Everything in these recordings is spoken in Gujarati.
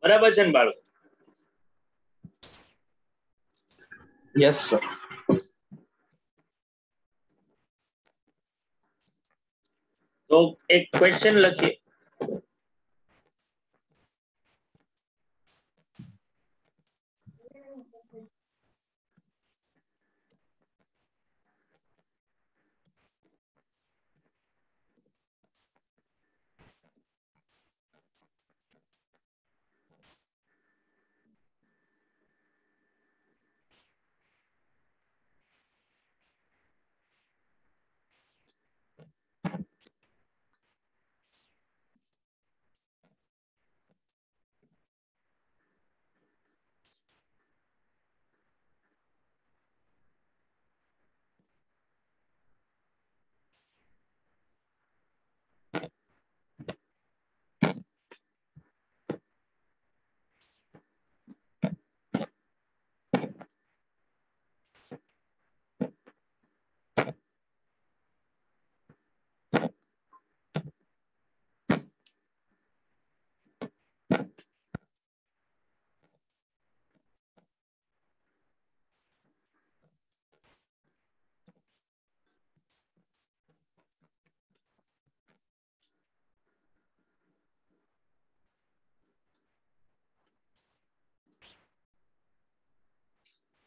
બરાબર છે ને બાળકો? Yes sir. તો એક ક્વેશ્ચન લખીએ.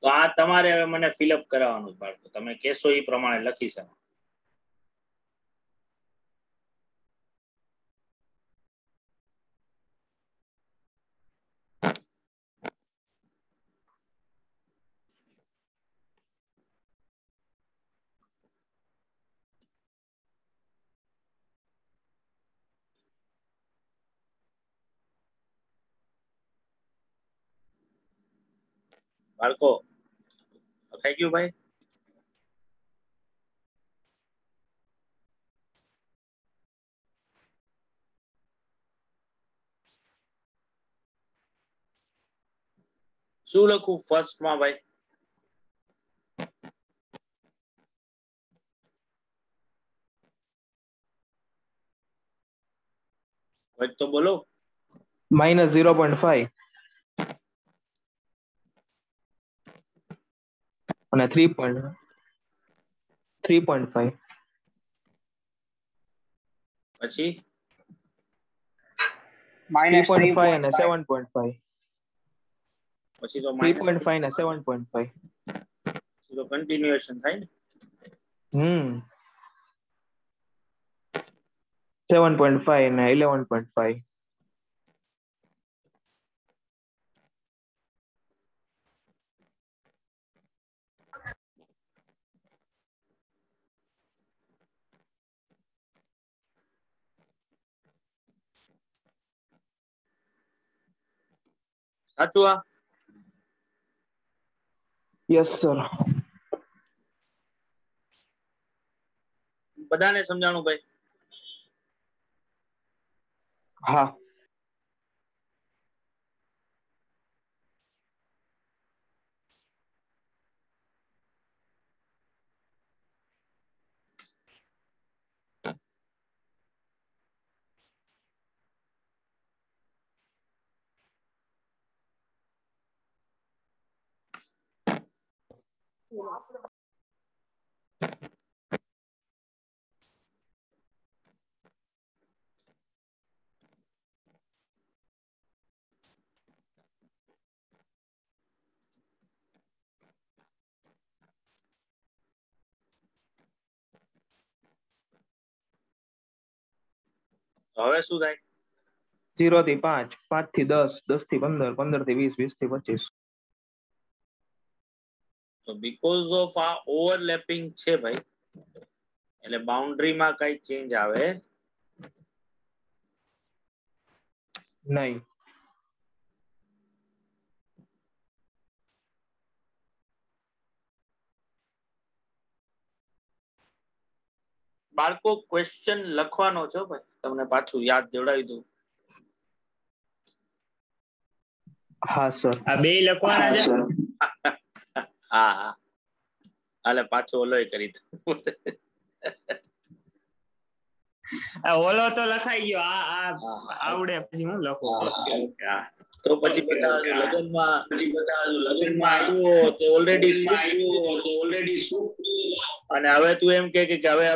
તો આ તમારે મને ફિલઅપ કરાવવાનું બાળકો, તમે કહેશો એ પ્રમાણે લખી શકો. બાળકો લખાઈ ગયું ભાઈ? શું લખું ફર્સ્ટમાં ભાઈ? તો બોલો. -0.5 અને 3.5 પછી -3.5 અને 7.5 પછી તો 3.5 અને 7.5 પછી તો કન્ટિન્યુએશન થાય ને. 7.5 અને 11.5 સાચું? આ યસ સર. બધાને સમજાણું ભાઈ? હા. હવે શું થાય? 0 થી 5, 5 થી 10, 10 થી 15, 15 થી 20, 20 થી 25. તો બીકોઝ ઓફ આ ઓવરલેપિંગ છે ભાઈ, એટલે બાઉન્ડ્રીમાં કઈ ચેન્જ આવે નહીં. બાળકો ક્વેશ્ચન લખવાનો છો ભાઈ, તમને પાછું યાદ દેવડાવી દઉં. હા સર. આ બે લખવાના છે. હા હા, હાલે પાછો ઓલોય કરી દઉં. ઓલો તો લખાઈ ગયો, આ આવડે પછી હું લખું. તો પછી બધા લગ્નમાં આવ્યો તો ઓલરેડી શું, અને હવે તું એમ કે હવે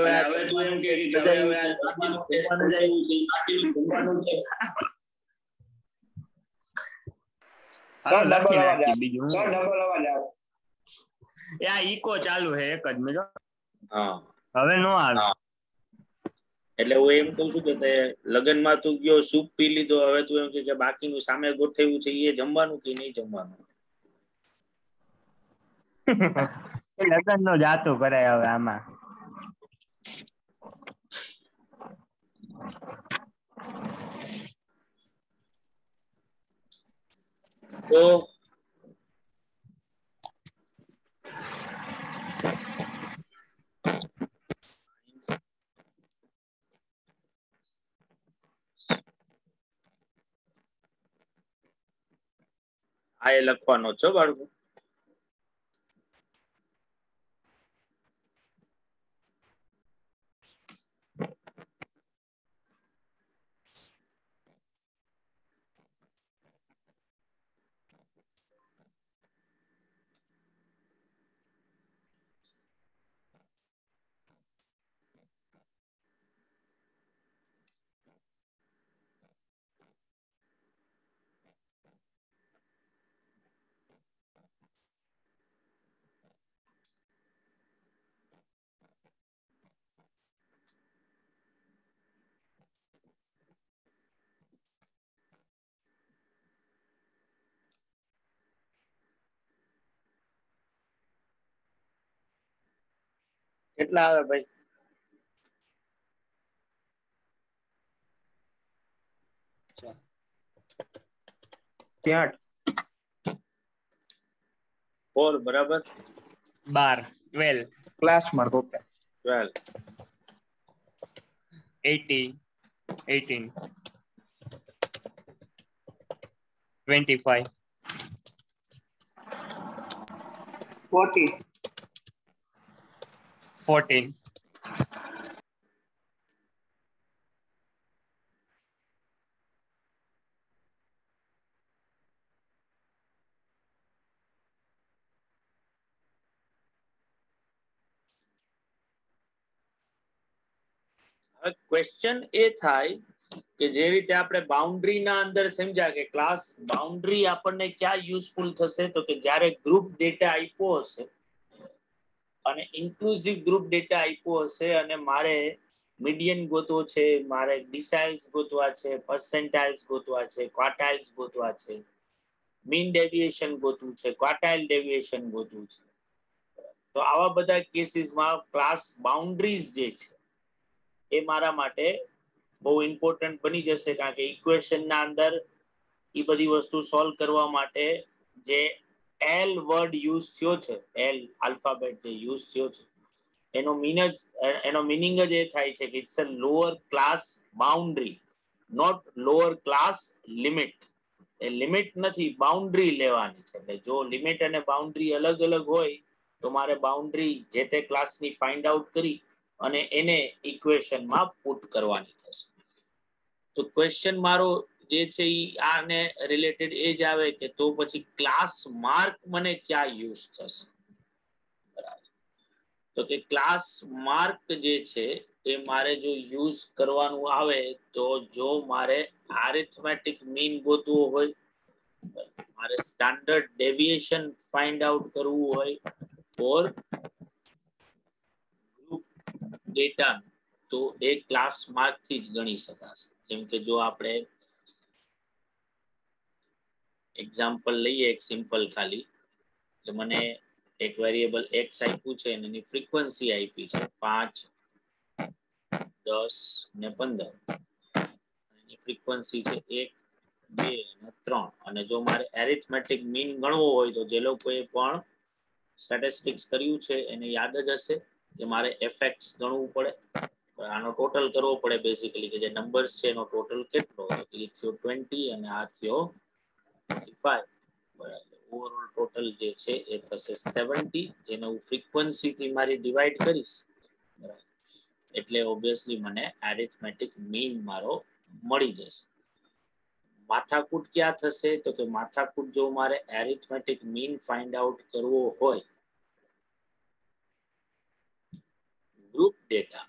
જમવાનું છે, સજાયું છે, જમવાનું છે. લખી નાખી બીજું યા ઈકો ચાલુ છે એક જ મિનિટ. હા હવે નો આવે. એટલે હું એમ કહું છું કે તે લગ્નમાં તું ગયો સૂપ પી લીધો, હવે તું એમ કે બાકીનું સામે ગોઠવ્યું છે એ જમવાનું કે નહીં જમવાનું. લગ્ન નો જાતું કરાય હવે આમાં. તો આ એ લખવાનો છો બાળકો. કેટલા આવે ભાઈ? ત્યાં 4 બરાબર. 12 12 ક્લાસ માર્ક. ઓકે 12 80 18 25 40 14 ક્વેશ્ચન એ થાય કે જે રીતે આપણે બાઉન્ડ્રી ના અંદર સમજ્યા કે ક્લાસ બાઉન્ડ્રી આપણને ક્યાં યુઝફુલ થશે, તો કે જ્યારે ગ્રુપ ડેટા આપ્યો હશે અને ઇન્ક્લુઝિવ ગ્રુપ ડેટા આપ્યો હશે અને મારે મીડિયન ગોતવો છે, મારે ડિસાઇલ્સ ગોતવા છે, પર્સેન્ટાઇલ્સ ગોતવા છે, ક્વાર્ટાઇલ્સ ગોતવા છે, મીન ડેવિએશન ગોતવું છે, ક્વાર્ટાઇલ ડેવિએશન ગોતવું છે, તો આવા બધા કેસીસમાં ક્લાસ બાઉન્ડ્રીઝ જે છે એ મારા માટે બહુ ઇમ્પોર્ટન્ટ બની જશે. કારણ કે ઇક્વેશન ના અંદર એ બધી વસ્તુ સોલ્વ કરવા માટે જે એલ વર્ડ યુઝ થયો છે, એલ આલ્ફાબેટ જે યુઝ થયો છે, એનો મિનિંગ જ એ થાય છે કે it's a lower class boundary, not lower class limit. એ લિમિટ નથી, બાઉન્ડ્રી લેવાની છે. એટલે જો લિમિટ અને બાઉન્ડ્રી અલગ અલગ હોય તો મારે બાઉન્ડ્રી જે તે ક્લાસની ફાઇન્ડ આઉટ કરી અને એને ઇક્વેશનમાં પુટ કરવાની થશે. તો ક્વેશ્ચન મારો જે છે એ આને રિલેટેડ એ જ આવે કે તો પછી ક્લાસ માર્ક મને ક્યાં યુઝ થશે. બરાબર, તો કે ક્લાસ માર્ક જે છે એ મારે જો યુઝ કરવાનું આવે તો જો મારે આરિથમેટિક મીન ગોતવો હોય, મારે સ્ટાન્ડર્ડ ડેવિએશન ફાઇન્ડ આઉટ કરવું હોય ફોર ગ્રુપ ડેટા, તો એ ક્લાસ માર્ક થી જ ગણી શકાશે. જેમ કે જો આપણે એક્ઝામ્પલ લઈએ એક સિમ્પલ ખાલી, કે મને એક વેરિયેબલ એક્સ આપ્યું છે અને એની ફ્રીક્વન્સી આપી છે 5, 10 ને 15. એની ફ્રીક્વન્સી છે 1, 2 અને 3. અને જો મારે એરિથમેટિક મીન ગણવો હોય તો જે લોકોએ પણ સ્ટેટિસ્ટિક્સ કર્યું છે એને યાદ જ હશે કે મારે એફએક્સ ગણવું પડે, આનો ટોટલ કરવો પડે બેઝિકલી કે જે નંબર્સ છે એનો ટોટલ કેટલો એ થયો 20 અને આ થયો 35 બરાબર ઓવરઓલ ટોટલ જે છે એ થશે 70 જેને હું ફ્રીક્વન્સી થી મારી ડિવાઈડ કરીશ બરાબર એટલે ઓબ્વિયસલી મને એરિથમેટિક મીન મારો મળી જશે માથાકૂટ ક્યાં થશે તો કે માથાકૂટ જો મારે એરિથમેટિક મીન ફાઇન્ડ આઉટ કરવો હોય ગ્રુપ ડેટા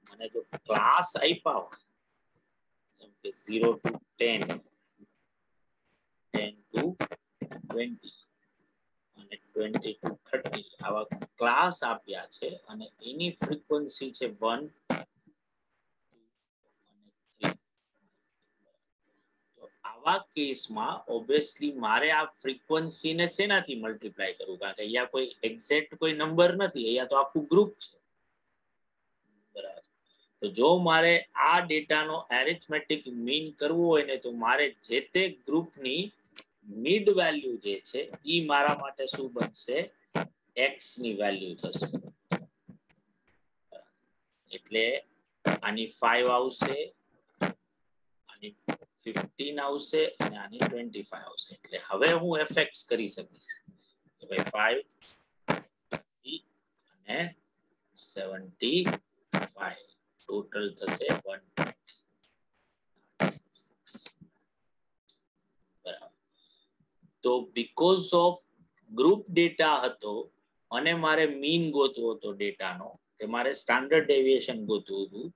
મને જો ક્લાસ આપ્યા હોય જેમ કે 0 to 10 10 to 20 અને 20 to 30 આવા ક્લાસ આપ્યા છે અને એની ફ્રીક્વન્સી છે 1 આવા કેસમાં ઓબ્વિયસલી મારે આ ફ્રીક્વન્સીને શેનાથી મલ્ટીપ્લાય કરવું કારણ કે અહીંયા કોઈ એક્ઝેક્ટ કોઈ નંબર નથી અહીંયા તો આખું ગ્રુપ છે બરાબર તો જો મારે આ ડેટાનો એરિથમેટિક મીન કરવું હોય ને તો મારે જે તે ગ્રુપની મિડ વેલ્યુ જે છે ઈ મારા માટે શું બનશે x ની વેલ્યુ થશે એટલે આની 5 આવશે આની 15 આવશે અને આની 25 આવશે એટલે હવે હું fx કરી શકીશ કે ભાઈ 5 અને 75 ટોટલ થશે 126 બરાબર તો બીકોઝ ઓફ ગ્રુપ ડેટા હતો અને મારે મીન ગોતવો હતો ડેટાનો કે મારે સ્ટાન્ડર્ડ ડેવિએશન ગોતવું હતું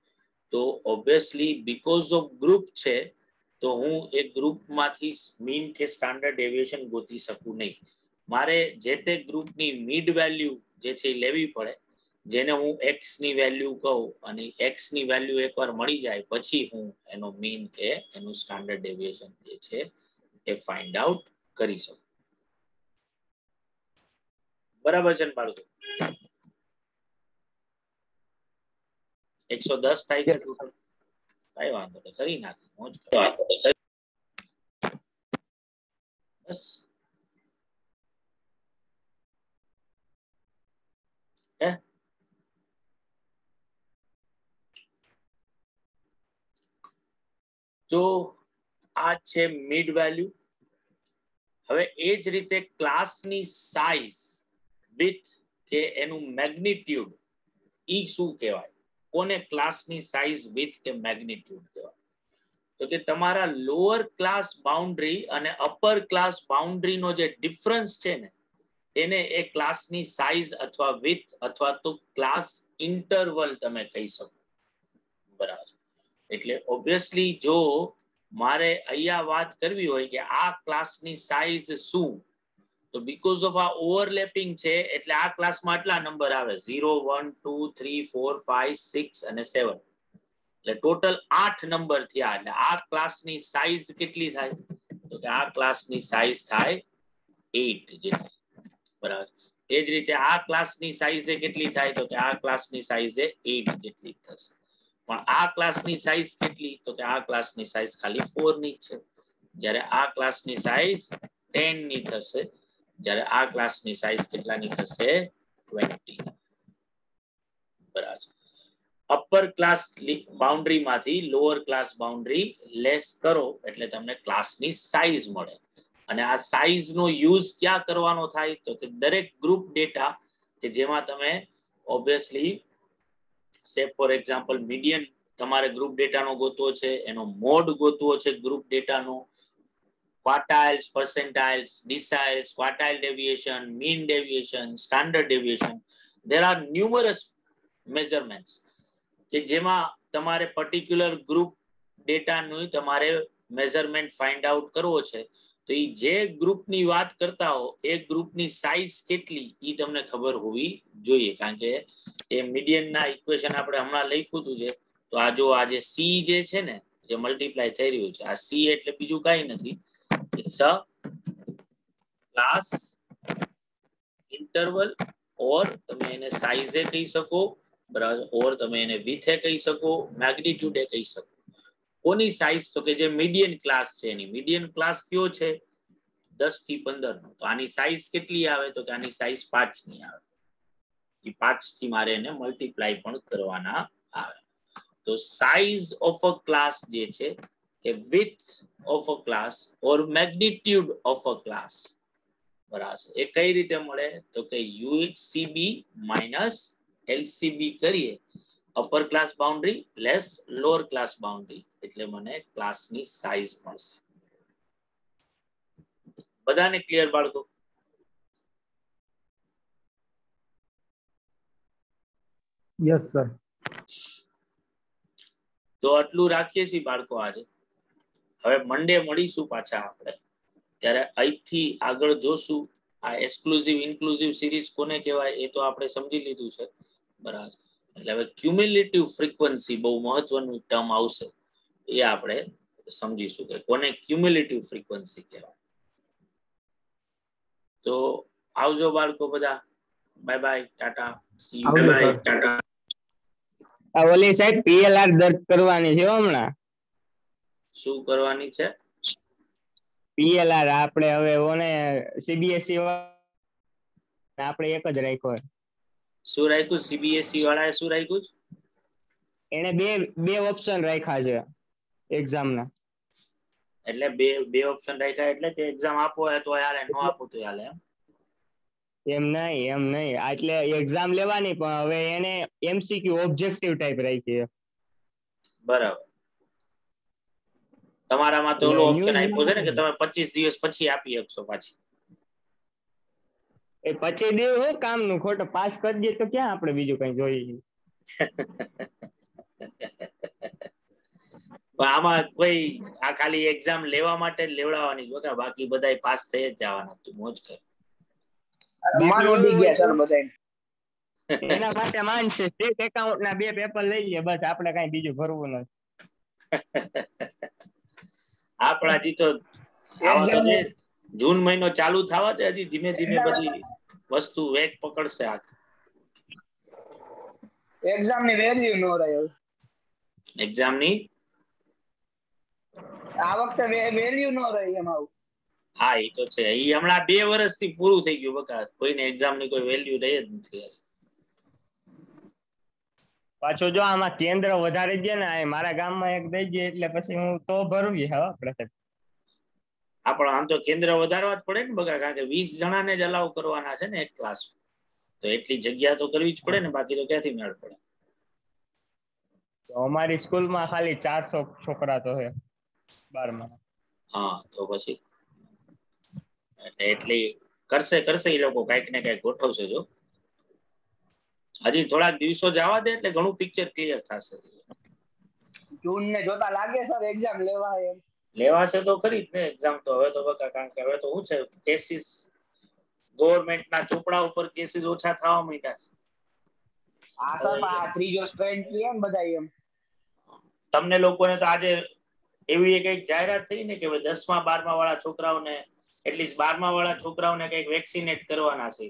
તો ઓબ્વિયસલી બીકોઝ ઓફ ગ્રુપ છે તો હું એક ગ્રુપમાંથી મીન કે સ્ટાન્ડર્ડ ડેવિએશન ગોતી શકું નહીં મારે જે તે ગ્રુપની મિડ વેલ્યુ જે છે એ લેવી પડે જેને હું x ની વેલ્યુ કહું અને x ની વેલ્યુ એકવાર મળી જાય પછી હું એનો મીન કે એનું સ્ટાન્ડર્ડ ડેવિએશન જે છે એ ફાઇન્ડ આઉટ કરી શકું બરાબર છે ને બાળકો 110 થાય છે ટોટલ કઈ વાંધો નહીં કરી નાખી મોજ બસ તો આ છે મિડ વેલ્યુ હવે એ જ રીતે ક્લાસની સાઇઝ વિથ કે એનું મેગ્નિટ્યુડ ઈ શું કહેવાય કોને ક્લાસની સાઇઝ વિથ કે મેગ્નિટ્યુડ કહેવાય તો કે તમારા લોઅર ક્લાસ બાઉન્ડ્રી અને અપર ક્લાસ બાઉન્ડ્રીનો જે ડિફરન્સ છે ને એને એ ક્લાસની સાઇઝ અથવા વિથ અથવા તો ક્લાસ ઇન્ટરવલ તમે કહી શકો બરાબર એટલે ઓબ્વિયસલી જો મારે અહીંયા વાત કરવી હોય કે આ ક્લાસની સાઇઝ શું તો બીકોઝ ઓફ આ ઓવરલેપિંગ છે એટલે આ ક્લાસમાં આટલા નંબર આવે 0 1 2 3 4 5 6 અને 7 એટલે ટોટલ 8 નંબર થયા એટલે આ ક્લાસની સાઇઝ કેટલી થાય તો કે આ ક્લાસની સાઇઝ થાય 8 જેટલી બરાબર એ જ રીતે આ ક્લાસની સાઇઝ કેટલી થાય તો કે આ ક્લાસની સાઇઝ 8 જેટલી થશે પણ આ ક્લાસની સાઇઝ કેટલી તો કે આ ક્લાસની સાઇઝ ખાલી 4 ની છે જ્યારે આ ક્લાસની સાઇઝ 10 ની થશે જ્યારે આ ક્લાસની સાઇઝ કેટલાની થશે 20 બરાબર અપર ક્લાસ બાઉન્ડ્રી માંથી લોઅર ક્લાસ બાઉન્ડ્રી લેસ કરો એટલે તમને ક્લાસની સાઇઝ મળે અને આ સાઇઝ નો યુઝ ક્યાં કરવાનો થાય તો કે દરેક ગ્રુપ ડેટા કે જેમાં તમે ઓબ્વિયસલી સે ફોર એક્ઝામ્પલ મીડિયન તમારે ગ્રુપ ડેટાનો ગોતવો છે એનો મોડ ગોતવો છે ગ્રુપ ડેટાનો ક્વાર્ટાઇલ્સ percentiles deciles quartile deviation mean deviation standard deviation there are numerous measurements કે જેમાં તમારે પર્ટિક્યુલર ગ્રુપ ડેટાનું તમારે મેઝરમેન્ટ ફાઇન્ડ આઉટ કરવો છે તો એ જે ગ્રુપની વાત કરતા હો એ ગ્રુપની સાઇઝ કેટલી એ તમને ખબર હોવી જોઈએ કારણ કે એ મીડિયનના ઇક્વેશન આપણે હમણાં લખ્યું હતું છે તો આ જો આ જે સી જે છે ને જે મલ્ટીપ્લાય થઈ રહ્યું છે આ સી એટલે બીજું કાંઈ નથી ઇટ્સ અ ક્લાસ ઇન્ટરવલ ઓર તમે એને સાઇઝે કહી શકો બરાબર ઓર તમે એને વિથે કહી શકો મેગ્નિટ્યુડે કહી શકો કોની સાઇઝ તો કે જે મીડિયન ક્લાસ છે એની મીડિયન ક્લાસ કયો છે 10 થી 15 નો તો આની સાઇઝ કેટલી આવે તો કે આની સાઇઝ 5 ની આવે એ 5 થી મારે એને મલ્ટીપ્લાય પણ કરવાના આવે. તો સાઇઝ ઓફ અ ક્લાસ જે છે કે width of a class or magnitude of a class બરાબર છે. એ કઈ રીતે મળે તો કે UHCB માઇનસ LCB કરીએ upper class boundary less lower class boundary એટલે મને ક્લાસની સાઇઝ મળશે. બધાને ક્લિયર બાળકો? Yes sir. તો આટલું રાખીએ છીએ બાળકો આજે. હવે મંડે મળીશું પાછા આપણે, ત્યારે અહીંથી આગળ જોશું. આ એક્સક્લુઝિવ ઇન્ક્લુઝિવ સિરીઝ કોને કહેવાય એ તો આપણે સમજી લીધું છે બરાબર. એટલે હવે ક્યુમ્યુલેટિવ ફ્રીક્વન્સી બહુ મહત્વનું ટર્મ આવશે, એ આપણે સમજીશું કે કોને ક્યુમ્યુલેટિવ ફ્રીક્વન્સી કહેવાય. તો આવજો બાળકો બધા. Bye bye, Tata, C you. આવજો સર. ઓલી સાહેબ PLR દર્જ કરવાની છે હમણાં. શું કરવાની છે? PLR આપણે હવે ઓને CBSE આપણે એક જ રાખ્યો. શું રાખ્યું? CBSE વાળાએ શું રાખ્યું? એને બે ઓપ્શન રાખ્યા છે એક્ઝામના. એટલે બે ઓપ્શન રાખ્યા એટલે કે એક્ઝામ આપો હોય તો હાલે, નો આપો તો હાલે એમ? એમ નહીં એટલે એક્ઝામ લેવાની પણ હવે એને MCQ ઓબ્જેક્ટિવ ટાઈપ રાખી. બરાબર. તમારામાં તો ઓલો ઓપ્શન આપ્યો છે ને કે તમે 25 દિવસ પછી આપી શકશો પાછી. એ 25 દિવસ હું કામનું, ખોટો પાસ કરી દે તો ક્યાં આપણે બીજું કઈ જોઈએ. આમાં કોઈ આ ખાલી એક્ઝામ લેવા માટે જ લેવડાવવાની છે, બાકી બધા પાસ થઈ જ જવાના. તું મોજ કર. એના માટે માનશે સ્ટેટ એકાઉન્ટ ના 2 પેપર લઈ લે બસ, આપણે કઈ બીજું ભરવું નથી. આપણા હજી તો જૂન મહિનો ચાલુ થવા દે, હજી ધીમે ધીમે પછી વસ્તુ વેગ પકડશે. આ એક્ઝામ ની વેલ્યુ નો રહ્યો. એક્ઝામ ની આ વખતે વેલ્યુ નો રહી એમાં. હા એ તો છે. એ હમણાં 2 વર્ષથી પૂરું થઈ ગયું બકા, કોઈને એક્ઝામ ની કોઈ વેલ્યુ રહી જ નથી. પાછું જો આમાં કેન્દ્ર વધારે દે ને, મારા ગામમાં એક દઈ દે એટલે પછી હું તો ભરવી હવે આપણે. પણ આમ તો કેન્દ્ર વધારવા જ પડે ને બકા, કારણ કે 20 જણાને જ અલાઉ કરવાના છે ને એક ક્લાસ, તો એટલી જગ્યા તો કરવી જ પડે ને, બાકી તો ક્યાંથી મેળ પડે. અમારી સ્કૂલમાં ખાલી 400 છોકરા તો છે 12માં. હા તો પછી એટલી કરશે એ લોકો, કઈક ને કઈક ગોઠવશે. જો હજી થોડાક દિવસો જવા દે એટલે ઘણું પિક્ચર ક્લિયર થશે. જૂન ને જોતા લાગે સર એક્ઝામ લેવાશે તો ખરી જ ને એક્ઝામ તો. હવે તો બકા કારણ કે હવે તો શું છે, કેસીસ ગવર્નમેન્ટ ના ચોપડા ઉપર કેસીસ ઓછા થવા માંડ્યા છે. આ સર આ ત્રીજો સ્ટ્રેન્ડ છે એમ બધા એમ. તમને લોકોને તો આજે એવી કઈક જાહેરાત થઈ ને કે 10મા 12મા વાળા છોકરાઓને, એટલીસ્ટ 12મા વાળા છોકરાઓને કઈક વેક્સિનેટ કરવાના છે.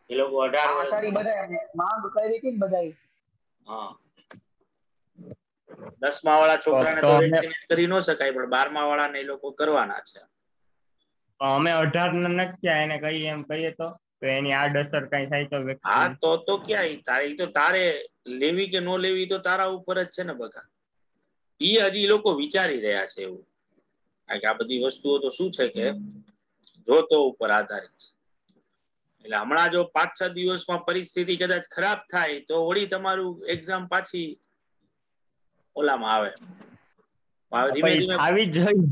એ લોકો 18 વર્ષ બધા માંગ કરી હતી ને બધા. હા 10મા વાળા છોકરાને તો વેક્સિનેટ કરી ન શકાય, પણ 12મા વાળા ને એ લોકો કરવાના છે. અમે 18 ને નથી એને કહીએ એમ કહીએ તો એની આડઅસર કઈ થાય તો. હા તો ક્યાંય તારે તો તારે લેવી કે ન લેવી તો તારા ઉપર જ છે ને બકા. હજી લોકો વિચારી રહ્યા છે એવું. કારણ કે આ બધી વસ્તુઓ તો શું છે કે જોતો ઉપર આધારિત છે. એટલે હમણાં જો 5-6 દિવસમાં પરિસ્થિતિ કદાચ ખરાબ થાય તો વળી તમારું એક્ઝામ પાછી ઓલામાં આવે. ધીમે ધીમે આવી જ જોઈએ.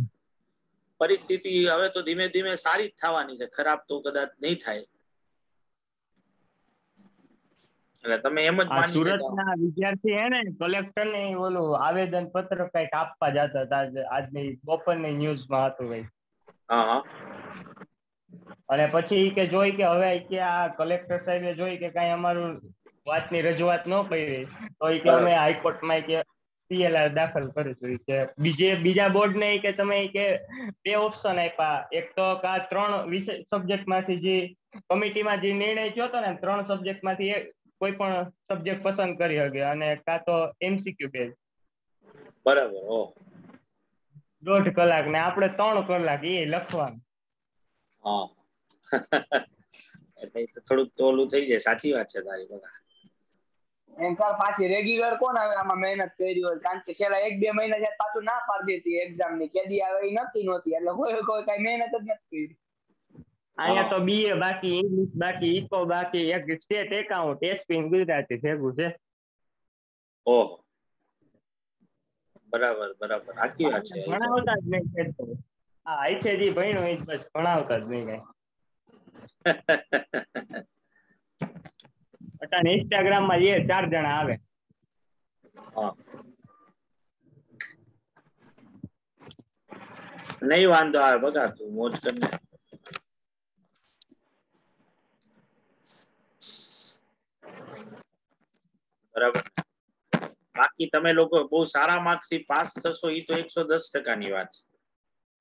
પરિસ્થિતિ હવે તો ધીમે ધીમે સારી જ થવાની છે, ખરાબ તો કદાચ નહીં થાય. એટલે તમે એમ જ માની સુરતના વિદ્યાર્થી હે ને કલેક્ટર ને ઓલું આવેદન પત્ર કઈક આપવા જતા હતા, આજની બપોરની ન્યૂઝમાં હતું ભાઈ. હા અને પછી કે જોઈ કે હવે કે આ કલેક્ટર સાહેબે જોઈ કે કઈ અમારું વાતની રજૂઆત ન કરી તો કે અમે હાઈકોર્ટમાં કે PLR દાખલ કરીશું. કે બીજા બોર્ડ ને કે તમે કે 2 ઓપ્શન આપ્યા, એક તો 3 વિષય સબ્જેક્ટ માંથી જે કમિટીમાં જે નિર્ણય થયો હતો ને 3 સબ્જેક્ટ માંથી કોઈ પણ સબ્જેક્ટ પસંદ કરી શકે, અને કાં તો MCQ બેઝ. બરાબર. 1.5 કલાક ને આપણે 3 કલાક એ લખવાનું. હા એટલે થોડુંક તો ઓલું થઈ જાય. સાચી વાત છે તારી. બગા એમ સર પાછી રેગ્યુલર કોણ આવે આમાં મહેનત કરી હોય, કારણ કે છેલ્લા 1-2 મહિના જ્યાં પાછું ના પાડી દેતી એક્ઝામ ની કેદી આવે એ નક્કી નહોતી, એટલે કોઈ કઈ મહેનત જ નથી કરી. અહીંયા તો BA બાકી, ઇંગ્લિશ બાકી, ઇકો બાકી, એક સ્ટેટ એકાઉન્ટ, એસપી ગુજરાતી ભેગું છે. ઓહ, બરાબર બરાબર, સાચી વાત છે. ભણાવતા જ નહીં ખેડતો. હા, આઈથે જે ભણ્યો એ બસ ભણાવતા જ નહીં કઈ. અટાણે ઇન્સ્ટાગ્રામ માં 4 જણા આવે. હા, નહીં વાંધો આવે. બગા તું મોજ કરને. બરાબર. બાકી તમે લોકો બહુ સારા માર્ક્સ થી પાસ થશો એ તો 110% ની વાત છે.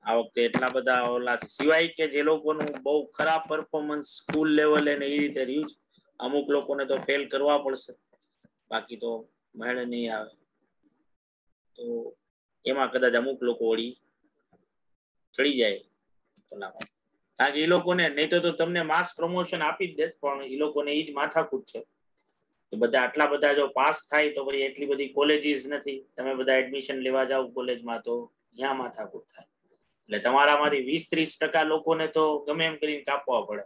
આ વખતે એટલા બધા ઓલાથી સિવાય કે જે લોકોનું બહુ ખરાબ પરફોર્મન્સ સ્કૂલ લેવલે ને એ રીતે રહ્યું છે, અમુક લોકોને તો ફેલ કરવા પડશે, બાકી તો મેળ નહીં આવે. તો એમાં કદાચ અમુક લોકો વળી ચડી જાય ઓલામાં, કારણ કે એ લોકોને નહીં તો તમને માસ પ્રમોશન આપી જ દે, પણ એ લોકોને એ જ માથાકૂટ છે કે બધા આટલા બધા જો પાસ થાય તો પછી એટલી બધી કોલેજીસ નથી, તમે બધા એડમિશન લેવા જાવ કોલેજમાં તો ત્યાં માથાકૂટ થાય. એટલે તમારામાંથી 20-30% લોકોને તો ગમે એમ કરીને કાપવા પડે,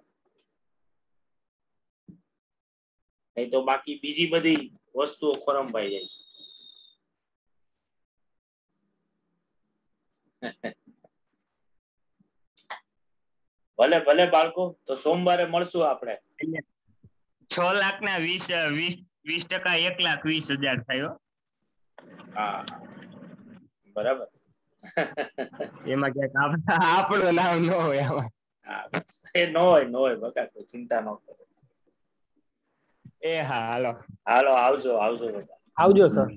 નહીં તો બાકી બીજી બધી વસ્તુઓ ખોરંભાઈ જાય છે. ભલે ભલે બાળકો, તો સોમવારે મળશું આપણે. 6 લાખના 20% 1,20,000 થાય. હા, બરાબર. એમાં ક્યાંક આપણું નામ ન હોય આમાં. એ ન હોય બકા, કોઈ ચિંતા ન કરો. એ હા, હાલો હાલો, આવજો આવજો. આવજો સર.